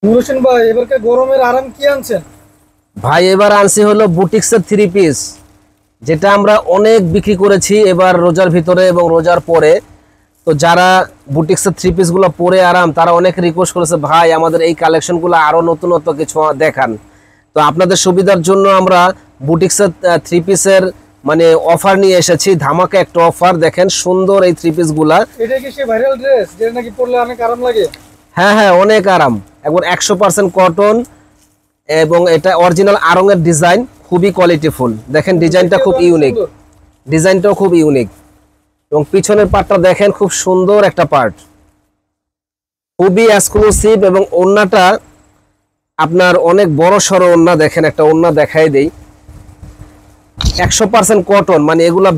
নুরুশন ভাই, এবারকার গরমের আরাম কি আনছেন? ভাই এবার আনছি হলো বুটিক্সের 3 পিস, যেটা আমরা অনেক বিক্রি করেছি এবার রোজার ভিতরে এবং রোজার পরে। তো যারা বুটিক্সের 3 পিসগুলো পরে আরাম, তারা অনেক রিকোয়েস্ট করেছে, ভাই আমাদের এই কালেকশনগুলো আরও নতুনত্ব কিছু দেখান। তো আপনাদের সুবিধার জন্য আমরা বুটিক্সের 3 পিসের মানে অফার নিয়ে এসেছি, ধামাকা একটা অফার। দেখেন সুন্দর এই 3 পিসগুলা। এটা কি সেই ভাইরাল ড্রেস যেটা নাকি পরলে অনেক আরাম লাগে? হ্যাঁ হ্যাঁ, অনেক আরাম, একবার 100% কটন এবং এটা অরিজিনাল আড়ং-এর ডিজাইন, খুবই কোয়ালিটিফুল। দেখেন ডিজাইনটা খুব ইউনিক, ডিজাইনটাও খুব ইউনিক। এবং পিছনের পার্টটা দেখেন, খুব সুন্দর একটা পার্ট, খুবই এক্সক্লুসিভ। এবং ওড়নাটা আপনার অনেক বড় সড়ো ওড়না। দেখেন একটা ওড়না দেখাই দেই, 100% কটন। মানে এগুলা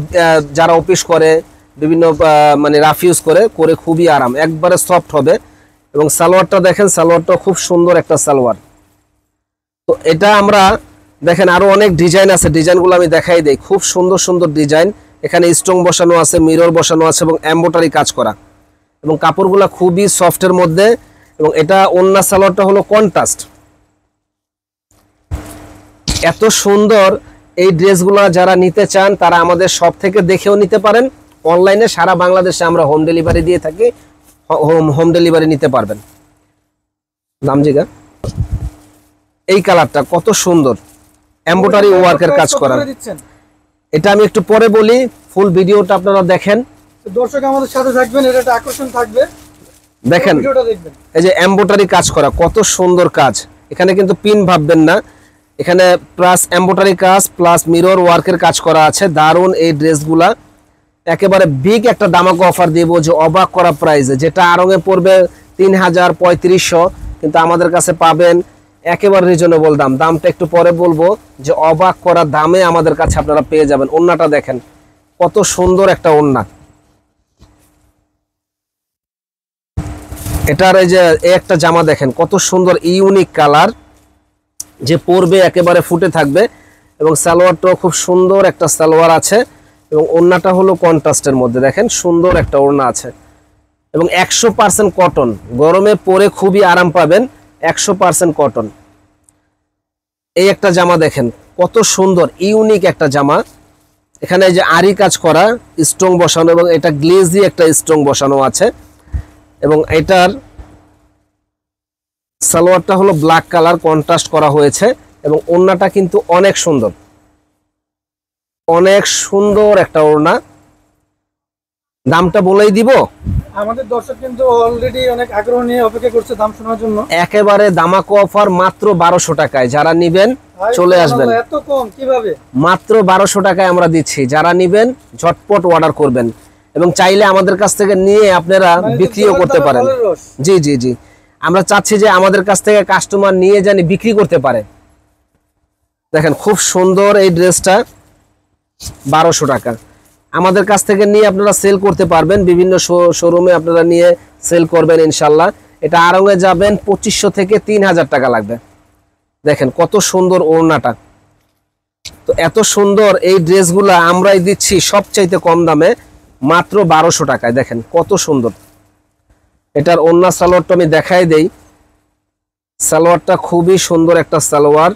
যারা অফিস করে, বিভিন্ন মানে রাফ ইউজ করে খুবই আরাম, একবারে সফট হবে। এবং সালোয়ারটা দেখেন, সালোয়ারটা খুব সুন্দর একটা সালোয়ার। তো এটা আমরা দেখেন আরো অনেক ডিজাইন আছে, ডিজাইনগুলো আমি দেখাই দেই। খুব সুন্দর সুন্দর ডিজাইন, এখানে স্টোন বসানো আছে, মিরর বসানো আছে এবং এমব্রয়ডারি কাজ করা। এবং কাপড়গুলো খুবই সফটের মধ্যে। এবং এটা ওন্না সালোয়ারটা হলো কন্ট্রাস্ট। এত সুন্দর এই ড্রেসগুলো যারা নিতে চান, তারা আমাদের শপ থেকে দেখেও নিতে পারেন। অনলাইনে সারা বাংলাদেশে আমরা হোম ডেলিভারি দিয়ে থাকি, হোম ডেলিভারি নিতে পারবেন। নাম জিগা, এই কালারটা কত সুন্দর, এমব্রয়ডারি ওয়ার্কের কাজ করা। এটা আমি একটু পরে বলি, ফুল ভিডিওটা আপনারা দেখেন। দর্শক আমাদের সাথে থাকবেন, এটা একটা আকর্ষণ থাকবে। দেখেন এই যে এমব্রয়ডারি কাজ করা, কত সুন্দর কাজ। এখানে কিন্তু পিন ভাববেন না, এখানে প্লাস এমব্রয়ডারি কাজ প্লাস মিরর ওয়ার্কের কাজ করা আছে। দারুণ এই ড্রেসগুলা, একেবারে বিগ একটা দামাকা অফার দিব, যে অবাক করা প্রাইসে। যেটা আড়ং-এ পড়বে 3000 3500, কিন্তু আমাদের কাছে পাবেন একেবারে রিজনেবল দাম। দামটা একটু পরে বলবো, যে অবাক করা দামে আমাদের কাছে আপনারা পেয়ে যাবেন। ওড়নাটা দেখেন কত সুন্দর একটা ওড়না। এটার এই যে একটা জামা দেখেন কত সুন্দর ইউনিক কালার, যে পরবে একেবারে ফুটে থাকবে। এবং সালোয়ারটাও খুব সুন্দর একটা সালোয়ার আছে। এবং ওড়নাটা হলো কন্ট্রাস্টের মধ্যে, দেখেন সুন্দর একটা ওড়না আছে। এবং 100% কটন, গরমে পরে খুবই আরাম পাবেন, 100% কটন। এই একটা জামা দেখেন কত সুন্দর ইউনিক একটা জামা। এখানে যে আরি কাজ করা, স্টোন বসানো, এবং এটা গ্লেজি একটা স্টোন বসানো আছে। এবং এটার সালোয়ারটা হলো ব্ল্যাক কালার, কন্ট্রাস্ট করা হয়েছে। এবং ওড়নাটা কিন্তু অনেক সুন্দর, অনেক সুন্দর একটা ওড়না। দামটা বলেই দিব, আমাদের দর্শক কিন্তু অলরেডি অনেক আগ্রহ নিয়ে অপেক্ষা করছে দাম শোনার জন্য। একেবারে দামাকা অফার, মাত্র 1200 টাকায়। যারা নিবেন চলে আসবেন। এত কম কিভাবে? মাত্র 1200 টাকায় আমরা দিচ্ছি। যারা নিবেন ঝটপট অর্ডার করবেন। এবং চাইলে আমাদের কাছ থেকে নিয়ে আপনারা বিক্রিও করতে পারেন। জি জি জি, আমরা চাচ্ছি যে আমাদের কাছ থেকে কাস্টমার নিয়ে জানি বিক্রি করতে পারে। দেখেন খুব সুন্দর এই ড্রেসটা, 1200 টাকা। আমাদের কাছ থেকে নিয়ে আপনারা সেল করতে পারবেন, বিভিন্ন শোরুমে আপনারা নিয়ে সেল করবেন ইনশাল্লাহ। এটা আড়ং-এ যাবেন 2500 থেকে 3000 টাকা লাগবে। দেখেন কত সুন্দর ওড়নাটা। তো এত সুন্দর এই ড্রেসগুলো আমরাই দিচ্ছি সবচাইতে কম দামে, মাত্র 1200 টাকায়। দেখেন কত সুন্দর। এটার ওড়না সালোয়ারটা আমি দেখাই দেই। সালোয়ারটা খুবই সুন্দর একটা সালোয়ার।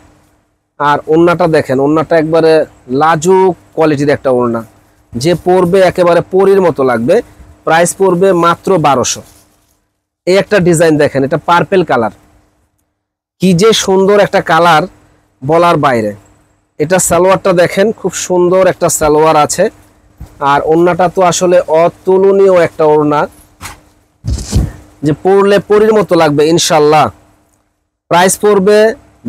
আর ওড়নাটা দেখেন, ওড়নাটা একবারে লাজুক কোয়ালিটির একটা ওড়না, যে পরবে একেবারে পরীর মতো লাগবে। প্রাইস পড়বে মাত্র 1200। এই একটা ডিজাইন দেখেন, এটা পার্পেল কালার, কি যে সুন্দর একটা কালার, বলার বাইরে। এটা সালোয়ারটা দেখেন, খুব সুন্দর একটা সালোয়ার আছে। আর ওড়নাটা তো আসলে অতুলনীয় একটা ওড়না, যে পরলে পরীর মতো লাগবে ইনশাল্লাহ। প্রাইস পড়বে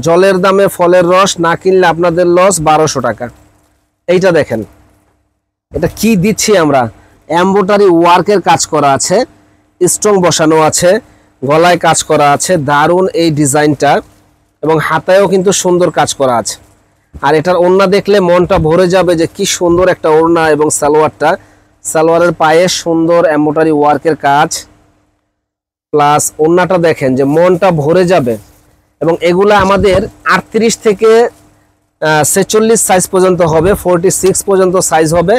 জলের দামে ফলের রস, না কিনলে আপনাদের লস, 1200 টাকা। এইটা দেখেন, এটা কি দিচ্ছি আমরা, এমব্রয়ডারি ওয়ার্কের কাজ করা আছে, স্টোন বসানো আছে, গলায় কাজ করা আছে। দারুণ এই ডিজাইনটা, এবং হাতায়ও কিন্তু সুন্দর কাজ করা আছে। আর এটার ওড়না দেখলে মনটা ভরে যাবে, যে কি সুন্দর একটা ওড়না। এবং সালোয়ারটা, সালোয়ারের পায়ে সুন্দর এমব্রয়ডারি ওয়ার্কের কাজ, প্লাস ওড়নাটা দেখেন, যে মনটা ভরে যাবে। এবং এগুলা আমাদের 38 থেকে 46 সাইজ পর্যন্ত হবে, 46 পর্যন্ত সাইজ হবে।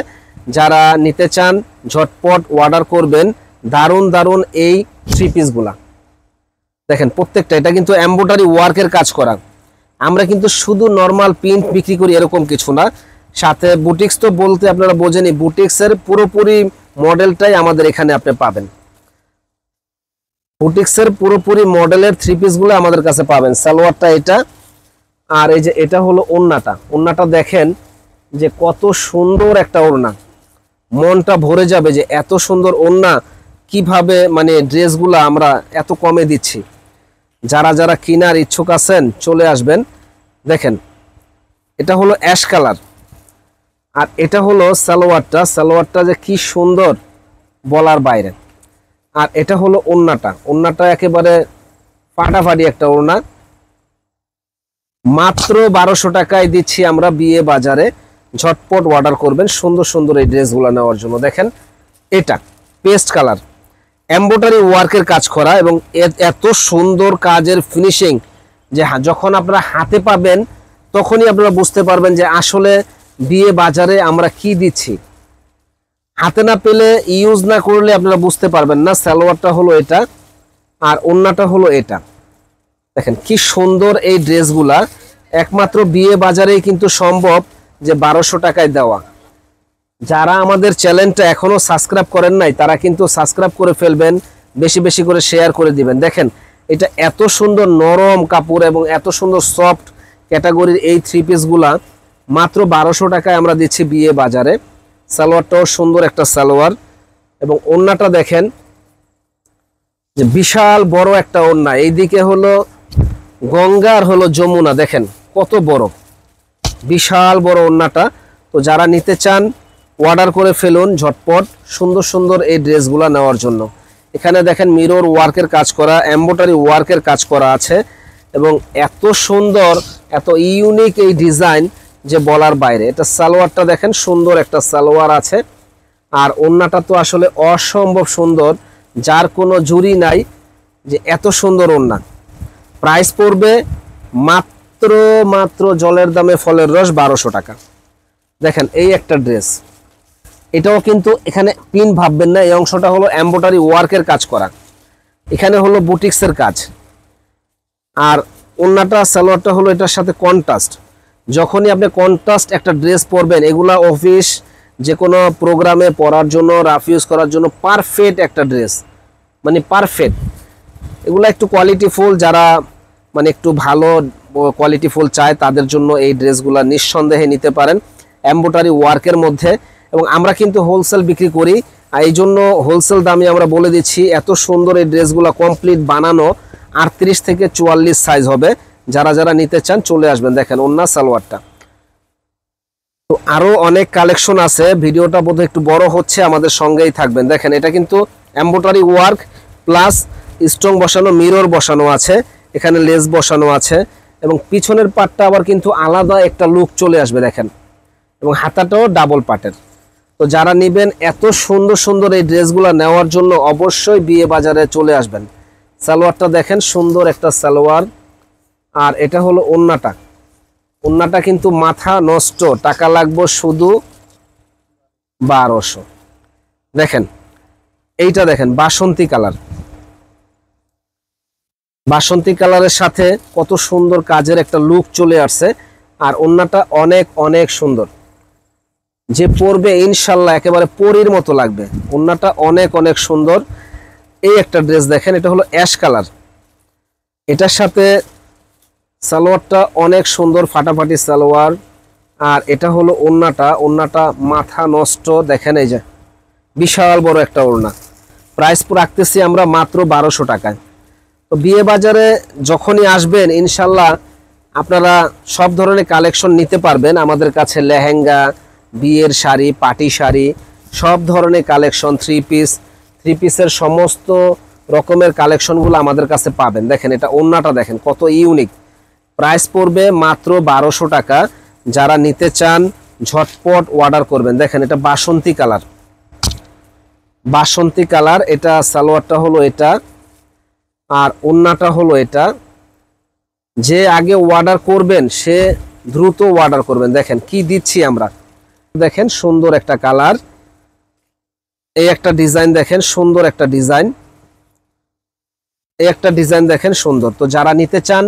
যারা নিতে চান ঝটপট অর্ডার করবেন। দারুণ দারুণ এই 3 পিসগুলা। দেখেন প্রত্যেকটা, এটা কিন্তু এমব্রয়ডারি ওয়ার্কের কাজ করা। আমরা কিন্তু শুধু নরমাল প্রিন্ট বিক্রি করি এরকম কিছু না, সাথে বুটিক্স তো বলতে আপনারা বোঝেনি, বুটিক্সের পুরোপুরি মডেলটাই আমাদের এখানে আপনি পাবেন। বুটিক্সের পুরোপুরি মডেলের থ্রি পিসগুলো আমাদের কাছে পাবেন। সালোয়ারটা এটা, আর এই যে এটা হলো ওড়নাটা। ওড়নাটা দেখেন যে কত সুন্দর একটা ওড়না, মনটা ভরে যাবে যে এত সুন্দর ওড়না কিভাবে মানে ড্রেসগুলো আমরা এত কমে দিচ্ছি। যারা যারা কেনার ইচ্ছুক আছেন চলে আসবেন। দেখেন এটা হলো অ্যাশ কালার, আর এটা হলো সালোয়ারটা। সালোয়ারটা যে কি সুন্দর বলার বাইরে। আর এটা হলো ওড়নাটা। ওড়নাটা একেবারে ফাটাফাটি একটা ওড়না। মাত্র 1200 টাকায় দিচ্ছি আমরা বিয়ে বাজারে। ঝটপট অর্ডার করবেন সুন্দর সুন্দর এই ড্রেসগুলো নেওয়ার জন্য। দেখেন এটা পেস্ট কালার, এমব্রয়ডারি ওয়ার্কের কাজ করা, এবং এত সুন্দর কাজের ফিনিশিং যে যখন আপনারা হাতে পাবেন তখনই আপনারা বুঝতে পারবেন যে আসলে বিয়ে বাজারে আমরা কি দিচ্ছি। হাতে না পেলে, ইউজ না করলে আপনারা বুঝতে পারবেন না। সালোয়ারটা হলো এটা, আর ওড়নাটা হলো এটা। দেখেন কি সুন্দর এই ড্রেসগুলা, একমাত্র বিয়ে বাজারেই কিন্তু সম্ভব যে 1200 টাকায় দেওয়া। যারা আমাদের চ্যানেলটা এখনো সাবস্ক্রাইব করেন নাই তারা কিন্তু সাবস্ক্রাইব করে ফেলবেন, বেশি বেশি করে শেয়ার করে দিবেন। দেখেন এটা এত সুন্দর নরম কাপড় এবং এত সুন্দর সফট ক্যাটাগরির এই থ্রি পিসগুলা মাত্র 1200 টাকায় আমরা দিচ্ছি বিয়ে বাজারে। সালোয়ারটাও সুন্দর একটা সালোয়ার, এবং ওড়নাটা দেখেন যে বিশাল বড় একটা ওড়না। এইদিকে হলো গঙ্গা আর হলো যমুনা, দেখেন কত বড়, বিশাল বড় ওড়নাটা। তো যারা নিতে চান অর্ডার করে ফেলুন ঝটপট সুন্দর সুন্দর এই ড্রেসগুলো নেওয়ার জন্য। এখানে দেখেন মিরর ওয়ার্কের কাজ করা, এমব্রয়ডারি ওয়ার্কের কাজ করা আছে, এবং এত সুন্দর এত ইউনিক এই ডিজাইন যে বলার বাইরে। এটা সালোয়ারটা দেখেন সুন্দর একটা সালোয়ার আছে, আর ওড়নাটা তো আসলে অসম্ভব সুন্দর, যার কোনো জুড়ি নাই যে এত সুন্দর ওড়না। প্রাইস পড়বে মাত্র মাত্র জলের দামে ফলের রস 1200 টাকা। দেখেন এই একটা ড্রেস, এটাও কিন্তু এখানে পিন ভাববেন না, এই অংশটা হলো এমব্রয়ডারি ওয়ার্কের কাজ করা, এখানে হলো বুটিক্সের কাজ। আর ওড়নাটা সালোয়ারটা হলো এটার সাথে কন্ট্রাস্ট। যখনই আপনি কন্ট্রাস্ট একটা ড্রেস পরবেন, এগুলা অফিস যে কোনো প্রোগ্রামে পরার জন্য, রাফ ইউজ করার জন্য পারফেক্ট একটা ড্রেস, মানে পারফেক্ট। এগুলো একটু কোয়ালিটিফুল, যারা মানে একটু ভালো কোয়ালিটিফুল চায় তাদের জন্য এই ড্রেসগুলো নিঃসন্দেহে নিতে পারেন এমব্রয়ডারি ওয়ার্কের মধ্যে। এবং আমরা কিন্তু হোলসেল বিক্রি করি, আর এই জন্য হোলসেল দামে আমরা বলে দিচ্ছি। এত সুন্দর এই ড্রেসগুলো কমপ্লিট বানানো 38 থেকে 44 সাইজ হবে। যারা যারা নিতে চান চলে আসবেন। দেখেন ওড়না সালোয়ারটা। তো আরো অনেক কালেকশন আছে, ভিডিওটা বোধহয় একটু বড় হচ্ছে, আমাদের সঙ্গেই থাকবেন। দেখেন এটা কিন্তু এমব্রয়ডারি ওয়ার্ক প্লাস স্টোন বসানো, মিরর বসানো আছে, এখানে লেস বসানো আছে, এবং পিছনের পাটটা আবার কিন্তু আলাদা একটা লুক চলে আসবে দেখেন, এবং হাতাটাও ডাবল পাটের। তো যারা নেবেন এত সুন্দর সুন্দর এই ড্রেসগুলো নেওয়ার জন্য অবশ্যই বিয়ে বাজারে চলে আসবেন। সালোয়ারটা দেখেন সুন্দর একটা সালোয়ার, আর এটা হলো ওড়নাটা। ওড়নাটা কিন্তু মাথা নষ্ট, টাকা লাগবে শুধু 1200। দেখেন এইটা দেখেন বাসন্তী কালার, বাসন্তী কালারের সাথে কত সুন্দর কাজের একটা লুক চলে আসছে। আর ওড়নাটা অনেক অনেক সুন্দর, যে পরবে ইনশাল্লাহ একেবারে পরীর মতো লাগবে। ওড়নাটা অনেক অনেক সুন্দর। এই একটা ড্রেস দেখেন, এটা হলো অ্যাশ কালার, এটার সাথে সালোয়ারটা অনেক সুন্দর ফাটাফাটি সালোয়ার। আর এটা হলো ওড়নাটা, ওড়নাটা মাথা নষ্ট, দেখেন এই যে বিশাল বড় একটা ওড়না। প্রাইস রাখতেছি আমরা মাত্র 1200 টাকায়। তো বিয়ে বাজারে যখনই আসবেন ইনশাল্লাহ আপনারা সব ধরনের কালেকশন নিতে পারবেন। আমাদের কাছে লেহেঙ্গা, বিয়ের শাড়ি, পার্টি শাড়ি, সব ধরনের কালেকশন, থ্রি পিসের সমস্ত রকমের কালেকশনগুলো আমাদের কাছে পাবেন। দেখেন এটা ওড়নাটা দেখেন কত ইউনিক। প্রাইস পড়বে মাত্র 1200 টাকা। যারা নিতে চান ঝটপট অর্ডার করবেন। দেখেন এটা বাসন্তী কালার, বাসন্তী কালার। এটা সালোয়ারটা হলো এটা, আর ওড়নাটা হলো এটা। যে আগে অর্ডার করবেন সে দ্রুত অর্ডার করবেন। দেখেন কি দিচ্ছি আমরা, দেখেন সুন্দর একটা কালার, এই একটা ডিজাইন দেখেন সুন্দর একটা ডিজাইন। এই একটা ডিজাইন দেখেন সুন্দর, তো যারা নিতে চান